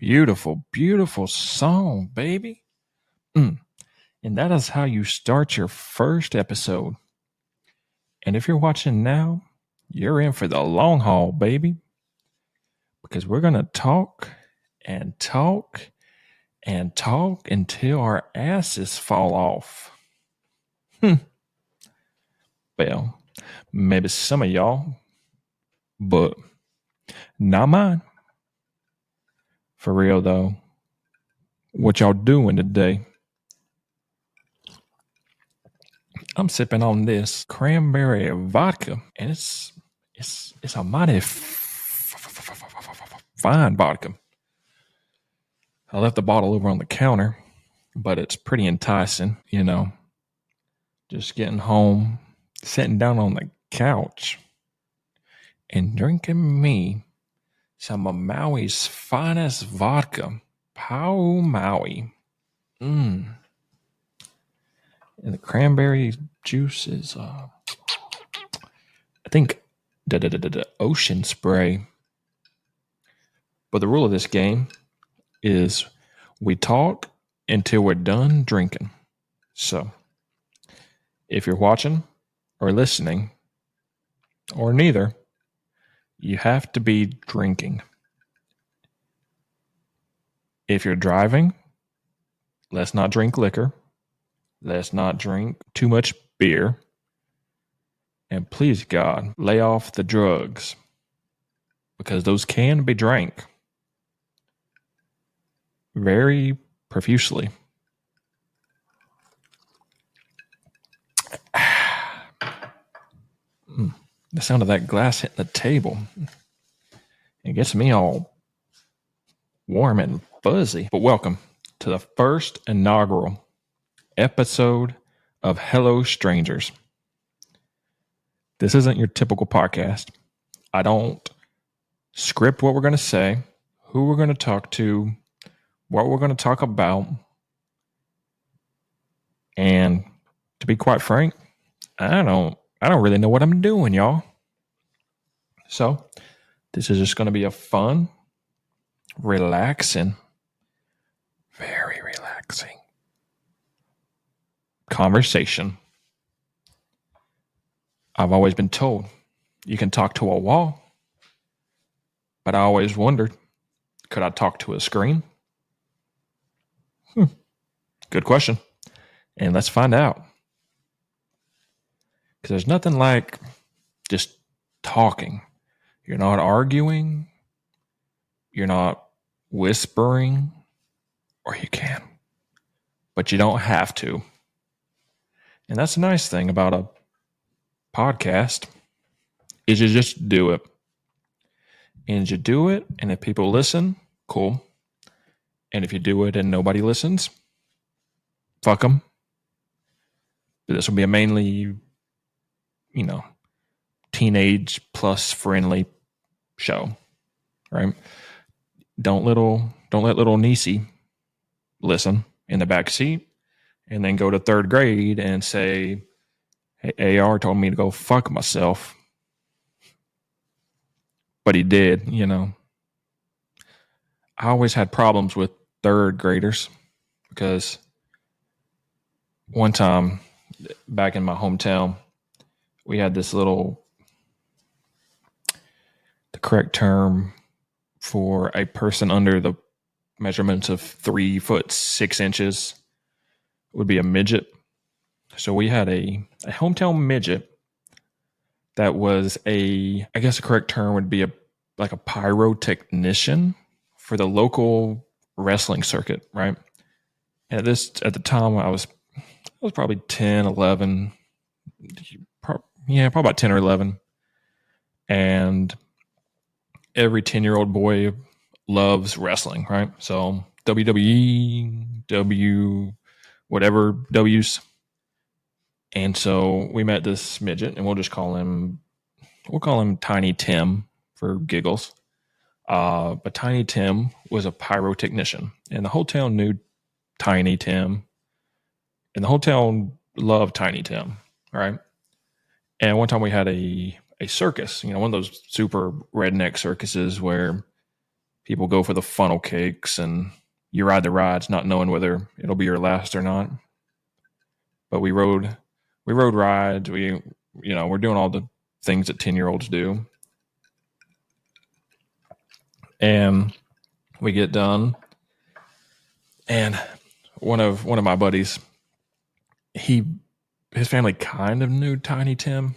Beautiful, beautiful song, baby. And that is how you start your first episode. And if you're watching now, you're in for the long haul, baby. Because we're going to talk and talk and talk until our asses fall off. Well, maybe some of y'all, but not mine. For real, though. What y'all doing today? I'm sipping on this cranberry vodka, and it's a mighty fine vodka. I left the bottle over on the counter, but it's pretty enticing, Just getting home, sitting down on the couch, and drinking me some of Maui's finest vodka, Pau Maui. And the cranberry juice is, I think, the ocean spray. But the rule of this game is we talk until we're done drinking. So if you're watching or listening, or neither, you have to be drinking. If you're driving, let's not drink liquor. Let's not drink too much beer. And please, God, lay off the drugs, because those can be drank very profusely. The sound of that glass hitting the table, it gets me all warm and fuzzy. But welcome to the first inaugural episode of Hello Strangers. This isn't your typical podcast. I don't script what we're going to say, who we're going to talk to, what we're going to talk about. And to be quite frank, I don't really know what I'm doing, y'all. So this is just going to be a fun, relaxing, very relaxing conversation. I've always been told you can talk to a wall, but I always wondered, could I talk to a screen? Good question. And let's find out. Because there's nothing like just talking. You're not arguing. You're not whispering. Or you can. But you don't have to. And that's the nice thing about a podcast is you just do it. And you do it, and if people listen, cool. And if you do it and nobody listens, fuck them. This will be a mainly, teenage plus friendly show, right? Don't let little Niecy listen in the back seat and then go to third grade and say, hey, AR told me to go fuck myself. But he did, I always had problems with third graders because one time back in my hometown, we had this the correct term for a person under the measurements of 3 foot 6 inches would be a midget. So we had a hometown midget that was I guess the correct term would be a pyrotechnician for the local wrestling circuit, right? And at the time I was probably 10, 11. Probably about 10 or 11. And every 10-year-old boy loves wrestling, right? So WWE, whatever W's. And so we met this midget, and we'll call him Tiny Tim for giggles. But Tiny Tim was a pyrotechnician, and the whole town knew Tiny Tim, and the whole town loved Tiny Tim, right? And one time we had a circus, one of those super redneck circuses where people go for the funnel cakes and you ride the rides not knowing whether it'll be your last or not. But we rode rides. We're doing all the things that 10-year-olds do. And we get done. And one of my buddies, his family kind of knew Tiny Tim,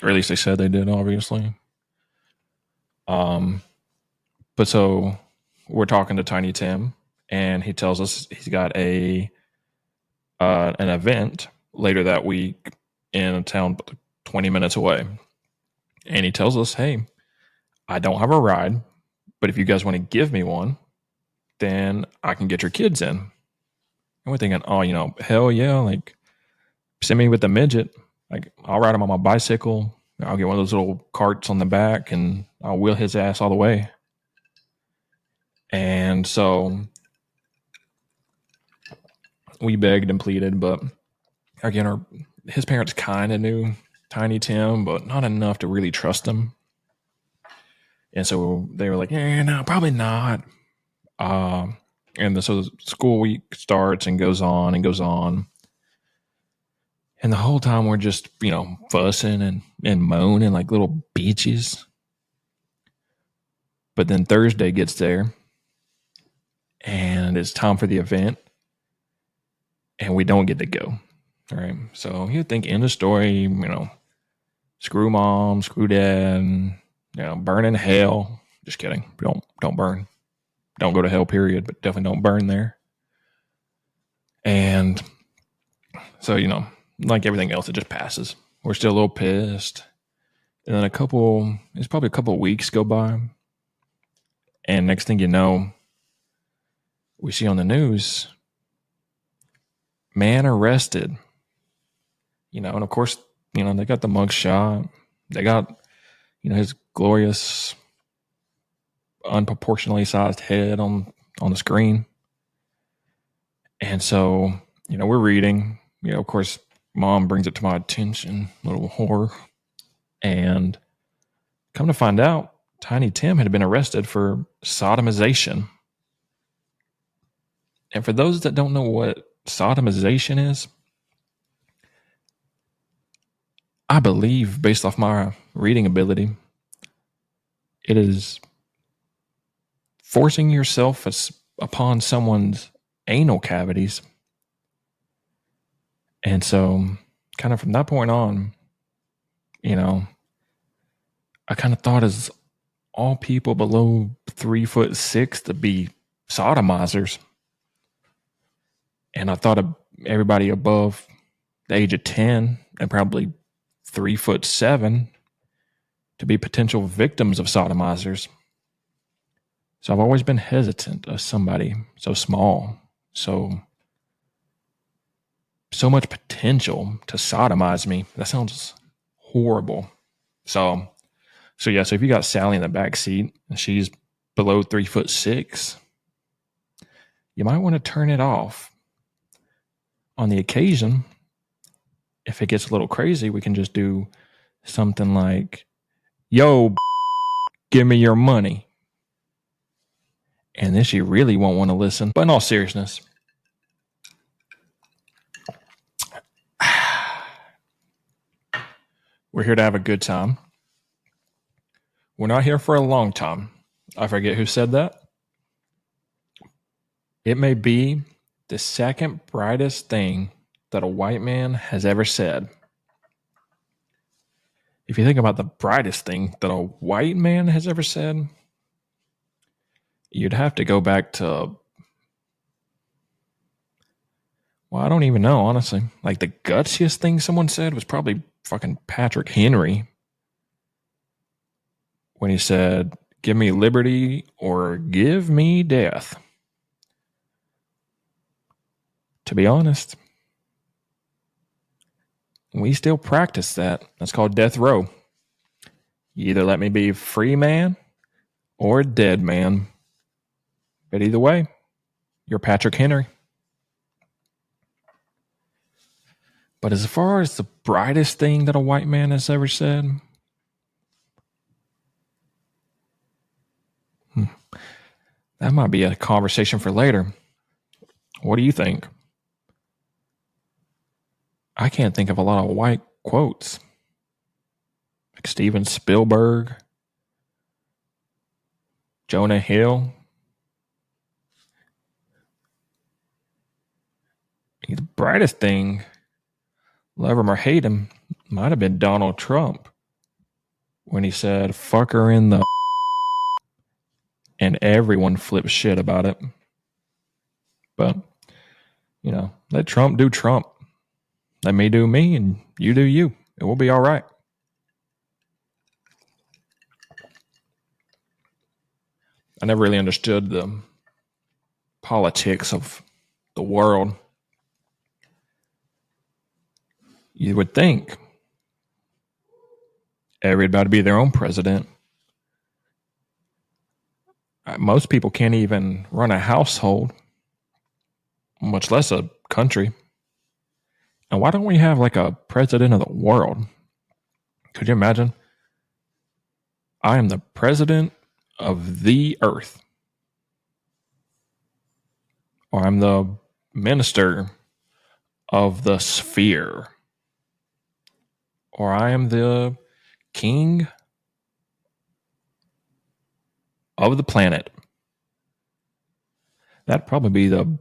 or at least they said they did, obviously. But so we're talking to Tiny Tim, and he tells us he's got an event later that week in a town 20 minutes away. And he tells us, hey, I don't have a ride, but if you guys want to give me one, then I can get your kids in. And we're thinking, oh, hell yeah, like send me with the midget. Like I'll ride him on my bicycle. I'll get one of those little carts on the back and I'll wheel his ass all the way. And so we begged and pleaded, but again, his parents kind of knew Tiny Tim, but not enough to really trust him. And so they were like, yeah, no, probably not. So the school week starts and goes on and goes on. And the whole time we're just, fussing and moaning like little bitches. But then Thursday gets there and it's time for the event. And we don't get to go. All right. So you think end of story, screw mom, screw dad, burn in hell. Just kidding. Don't burn. Don't go to hell, period, but definitely don't burn there. And so, like everything else, it just passes. We're still a little pissed. And then it's probably a couple of weeks go by. And next thing you know, we see on the news, man arrested. And of course, they got the mug shot. They got, his glorious, unproportionately sized head on the screen. And so, we're reading. Of course, mom brings it to my attention, little whore. And come to find out, Tiny Tim had been arrested for sodomization. And for those that don't know what sodomization is, I believe, based off my reading ability, it is forcing yourself upon someone's anal cavities. And so, kind of from that point on, I kind of thought as all people below 3'6" to be sodomizers. And I thought of everybody above the age of 10 and probably 3'7" to be potential victims of sodomizers. So I've always been hesitant of somebody so small, so much potential to sodomize me. That sounds horrible. So if you got Sally in the back seat and she's below 3'6", you might want to turn it off. On the occasion, if it gets a little crazy, we can just do something like, yo, give me your money. And then she really won't want to listen. But in all seriousness, we're here to have a good time. We're not here for a long time. I forget who said that. It may be the second brightest thing that a white man has ever said. If you think about the brightest thing that a white man has ever said, you'd have to go back to, well, I don't even know, honestly. Like the gutsiest thing someone said was probably fucking Patrick Henry when he said, give me liberty or give me death. To be honest, we still practice that. That's called death row. You either let me be a free man or a dead man. But either way, you're Patrick Henry. But as far as the brightest thing that a white man has ever said, That might be a conversation for later. What do you think? I can't think of a lot of white quotes. Like Steven Spielberg, Jonah Hill. The brightest thing, love him or hate him, might have been Donald Trump when he said, fuck her in the and everyone flipped shit about it. But, let Trump do Trump. Let me do me and you do you. It will be all right. I never really understood the politics of the world. You would think everybody be their own president. Most people can't even run a household, much less a country. And why don't we have like a president of the world? Could you imagine? I am the president of the earth. Or I'm the minister of the sphere. Or I am the king of the planet. That'd probably be the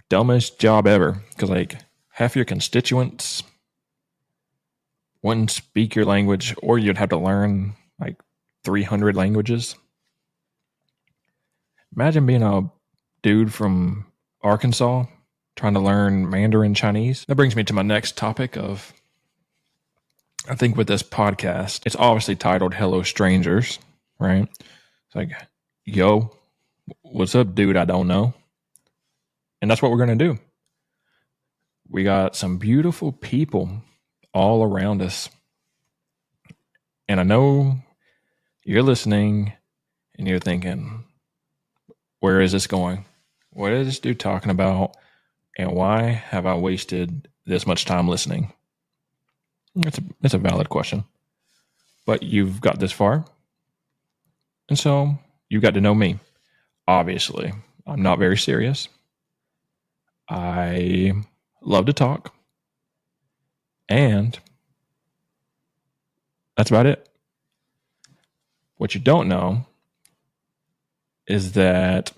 dumbest job ever. Because like half your constituents wouldn't speak your language, or you'd have to learn like 300 languages. Imagine being a dude from Arkansas trying to learn Mandarin Chinese. That brings me to my next topic of, I think with this podcast, it's obviously titled Hello Strangers, right? It's like, yo, what's up, dude? I don't know. And that's what we're going to do. We got some beautiful people all around us. And I know you're listening and you're thinking, where is this going? What is this dude talking about? And why have I wasted this much time listening? It's a valid question. But you've got this far. And so you got to know me. Obviously, I'm not very serious. I love to talk. And that's about it. What you don't know is that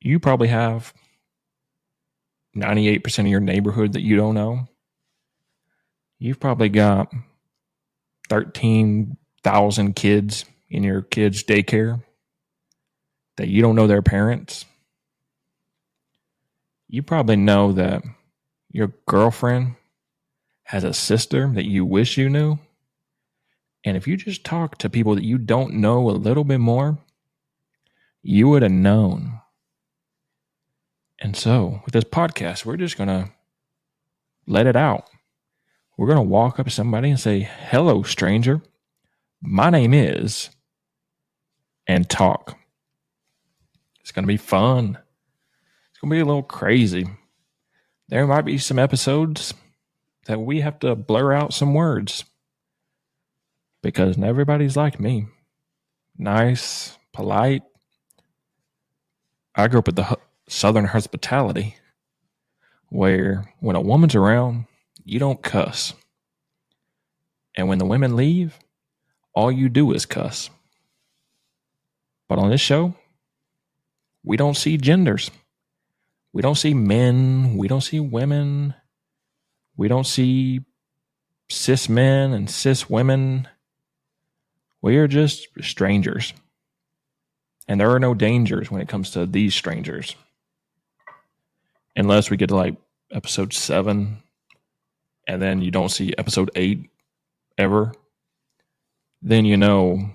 you probably have 98% of your neighborhood that you don't know. You've probably got 13,000 kids in your kids' daycare that you don't know their parents. You probably know that your girlfriend has a sister that you wish you knew. And if you just talk to people that you don't know a little bit more, you would have known. And so with this podcast, we're just going to let it out. We're going to walk up to somebody and say, hello, stranger. My name is, and talk. It's going to be fun. It's going to be a little crazy. There might be some episodes that we have to blur out some words because everybody's like me. Nice, polite. I grew up with the Southern hospitality where when a woman's around, you don't cuss. And when the women leave, all you do is cuss. But on this show, we don't see genders. We don't see men. We don't see women. We don't see cis men and cis women. We are just strangers. And there are no dangers when it comes to these strangers. Unless we get to like episode 7 and then you don't see episode 8 ever. Then you know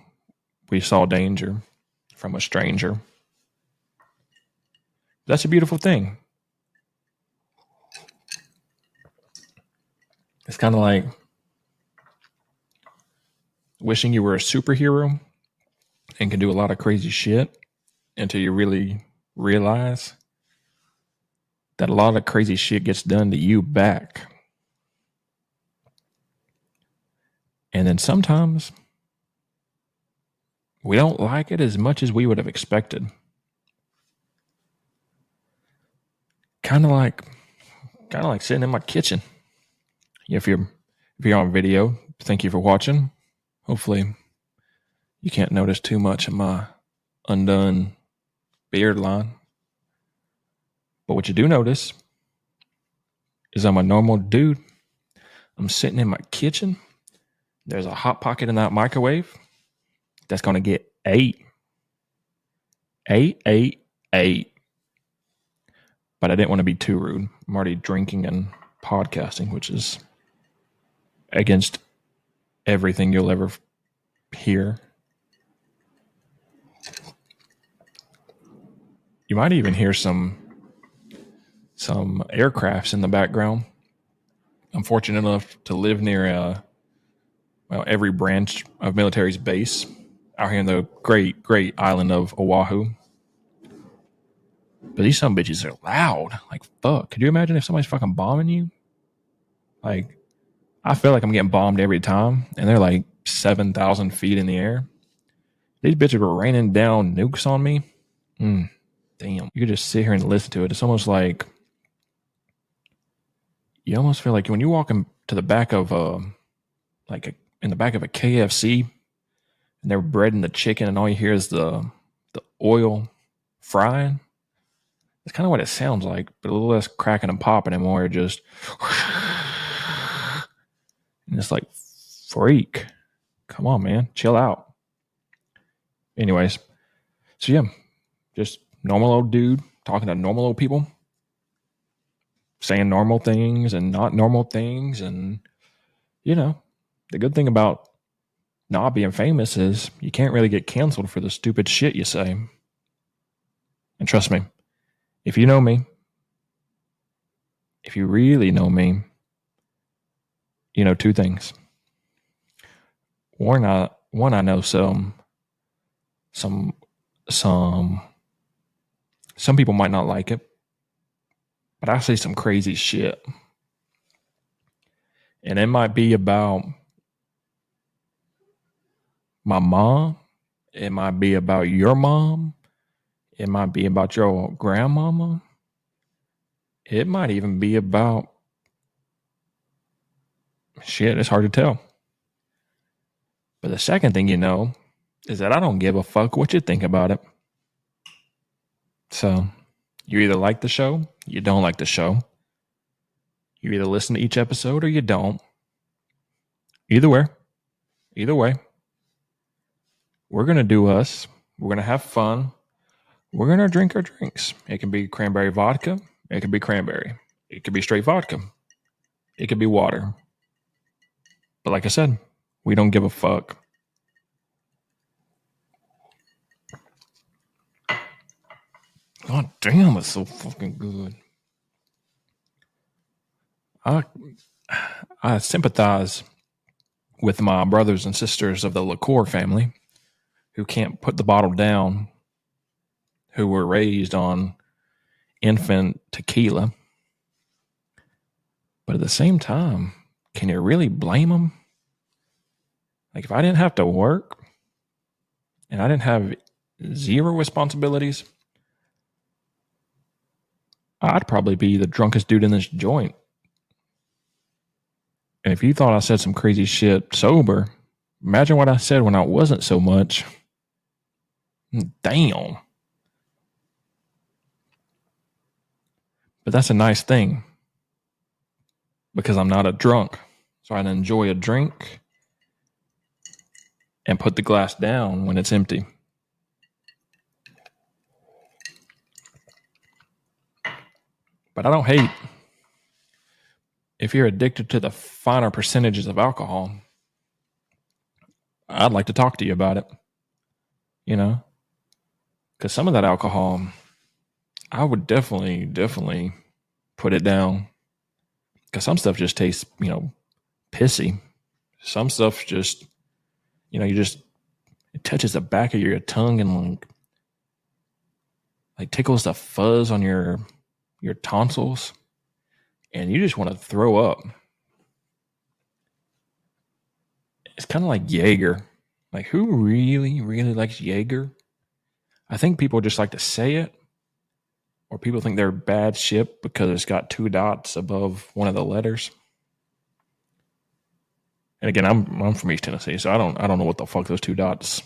we saw danger from a stranger. That's a beautiful thing. It's kind of like wishing you were a superhero and can do a lot of crazy shit until you really realize that a lot of crazy shit gets done to you back. And then sometimes we don't like it as much as we would have expected. kind of like sitting in my kitchen. If you're on video, thank you for watching. Hopefully you can't notice too much of my undone beard line. But what you do notice is I'm a normal dude. I'm sitting in my kitchen. There's a hot pocket in that microwave that's going to get eight. But I didn't want to be too rude. I'm already drinking and podcasting, which is against everything you'll ever hear. You might even hear some aircrafts in the background. I'm fortunate enough to live near every branch of military's base out here in the great island of Oahu. But these some bitches are loud. Like, fuck. Could you imagine if somebody's fucking bombing you? Like, I feel like I'm getting bombed every time, and they're like 7,000 feet in the air. These bitches were raining down nukes on me. Damn. You could just sit here and listen to it. It's almost like, you almost feel like when you walk into the back of in the back of a KFC, and they're breading the chicken, and all you hear is the oil frying. It's kind of what it sounds like, but a little less cracking and popping and more just, and it's like, freak. Come on, man. Chill out. Anyways, so yeah, just normal old dude talking to normal old people, saying normal things and not normal things. And, the good thing about not being famous is you can't really get canceled for the stupid shit you say. And trust me, if you know me, if you really know me, you know two things. One, I know some people might not like it, but I say some crazy shit. And it might be about my mom. It might be about your mom. It might be about your grandmama. It might even be about shit. It's hard to tell. But the second thing you know is that I don't give a fuck what you think about it. So you either like the show, you don't like the show. You either listen to each episode or you don't. Either way, we're going to do us. We're going to have fun. We're going to drink our drinks. It can be cranberry vodka. It could be cranberry. It could be straight vodka. It could be water. But like I said, we don't give a fuck. God damn, it's so fucking good. I sympathize with my brothers and sisters of the liqueur family who can't put the bottle down, who were raised on infant tequila. But at the same time, can you really blame them? Like, if I didn't have to work and I didn't have zero responsibilities, I'd probably be the drunkest dude in this joint. And if you thought I said some crazy shit sober, imagine what I said when I wasn't so much. Damn. But that's a nice thing because I'm not a drunk. So I can enjoy a drink and put the glass down when it's empty. But I don't hate. If you're addicted to the finer percentages of alcohol, I'd like to talk to you about it. Because some of that alcohol, I would definitely put it down. Because some stuff just tastes, pissy. Some stuff just, it touches the back of your tongue and like tickles the fuzz on your tonsils. And you just want to throw up. It's kind of like Jaeger. Like, who really likes Jaeger? I think people just like to say it or people think they're a bad ship because it's got 2 dots above one of the letters. And again, I'm from East Tennessee, so I don't know what the fuck those 2 dots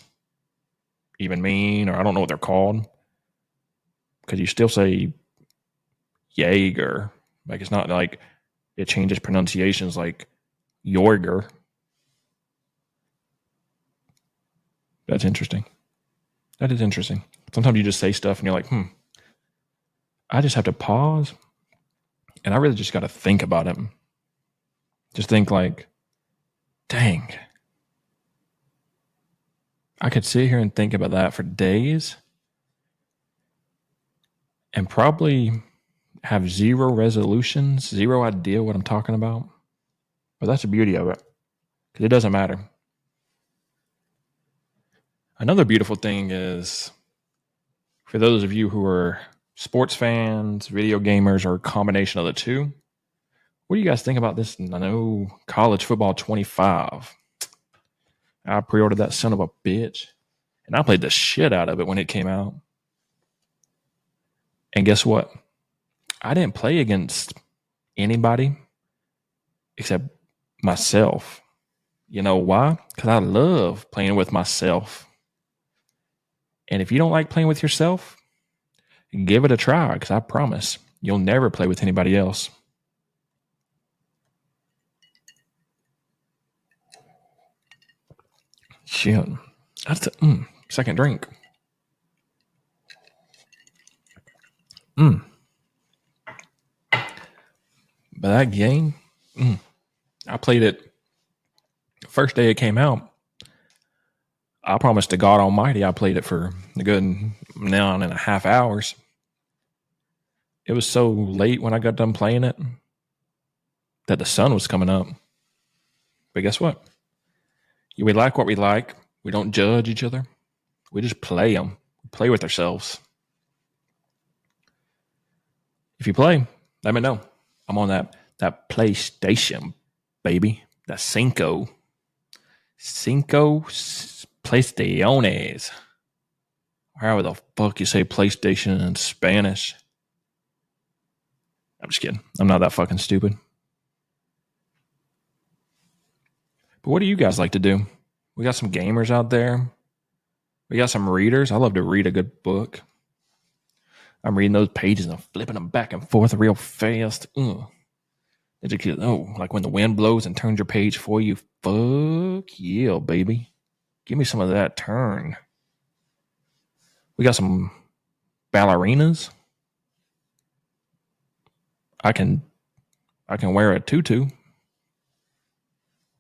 even mean, or I don't know what they're called. Because you still say Jaeger. Like, it's not like it changes pronunciations like Jorger. That's interesting. That is interesting. Sometimes you just say stuff and you're like, I just have to pause. And I really just got to think about it. Just think like, dang. I could sit here and think about that for days and probably have zero resolutions, zero idea what I'm talking about. But that's the beauty of it, because it doesn't matter. Another beautiful thing is, for those of you who are sports fans, video gamers, or a combination of the two, what do you guys think about this? I know College Football 25. I pre-ordered that son of a bitch, and I played the shit out of it when it came out. And guess what? I didn't play against anybody except myself. You know why? Because I love playing with myself. And if you don't like playing with yourself, give it a try, because I promise you'll never play with anybody else. Shit. That's a second drink. But that game, I played it first day it came out. I promised to God Almighty I played it for a good 9.5 hours. It was so late when I got done playing it that the sun was coming up. But guess what? We like what we like. We don't judge each other. We just play them. We play with ourselves. If you play, let me know. I'm on that PlayStation, baby. That Cinco PlayStaciones. However the fuck you say PlayStation in Spanish. I'm just kidding. I'm not that fucking stupid. But what do you guys like to do? We got some gamers out there. We got some readers. I love to read a good book. I'm reading those pages and I'm flipping them back and forth real fast. Like when the wind blows and turns your page for you. Fuck yeah, baby. Give me some of that turn. We got some ballerinas. I can wear a tutu.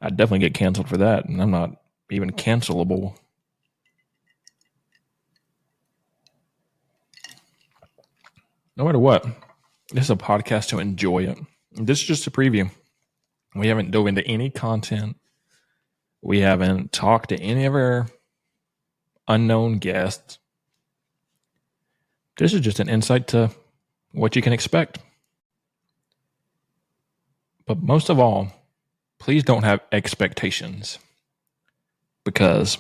I'd definitely get canceled for that, and I'm not even cancelable. No matter what, this is a podcast to enjoy it. This is just a preview. We haven't dove into any content. We haven't talked to any of our unknown guests. This is just an insight to what you can expect. But most of all, please don't have expectations, because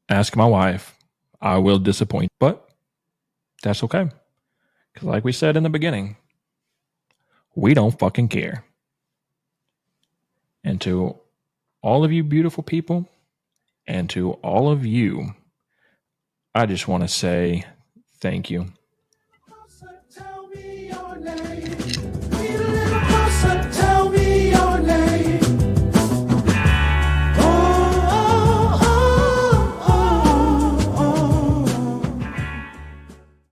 ask my wife, I will disappoint. But that's okay. Because like we said in the beginning, we don't fucking care. And to all of you beautiful people, and to all of you, I just want to say thank you. Tell me your name.